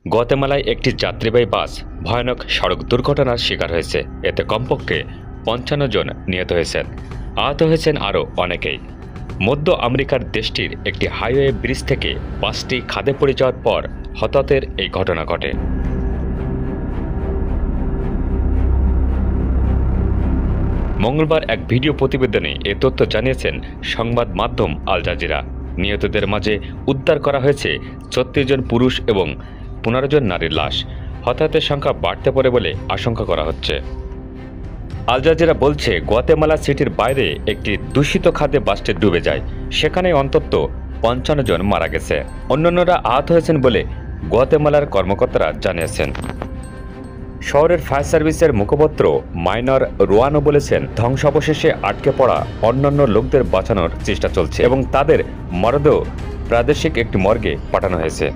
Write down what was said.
গুয়াতেমালায় একটি যাত্রীবাহী বাস ভয়ানক সড়ক দুর্ঘটনার শিকার হয়েছে। এতে কমপক্ষে ৫৫ জন নিহত হয়েছেন, আহত হয়েছেন আরও অনেকেই। মধ্য আমেরিকার দেশটির একটি হাইওয়ে ব্রিজ থেকে বাসটি খাদে পড়ে যাওয়ার পর হঠাৎের এই ঘটনা ঘটে। মঙ্গলবার এক ভিডিও প্রতিবেদনে এ তথ্য জানিয়েছেন সংবাদ মাধ্যম আল জাজিরা। নিহতদের মাঝে উদ্ধার করা হয়েছে ৩৬ জন পুরুষ এবং ১৫ জন নারীর লাশ। হতাহতের সংখ্যা বাড়তে পারে বলে আশঙ্কা করা হচ্ছে। আল জাজিরা বলছে, গুয়াতেমালা সিটির বাইরে একটি দূষিত খাদে বাসটি ডুবে যায়। সেখানে অন্তত ৫৫ জন মারা গেছে, অন্যান্যরা আহত হয়েছেন বলে গুয়াতেমালার কর্মকর্তারা জানিয়েছেন। শহরের ফায়ার সার্ভিসের মুখপাত্র মাইনর রোয়ানো বলেছেন, ধ্বংসাবশেষে আটকে পড়া অন্যান্য লোকদের বাঁচানোর চেষ্টা চলছে এবং তাদের মরদেহ প্রাদেশিক একটি মর্গে পাঠানো হয়েছে।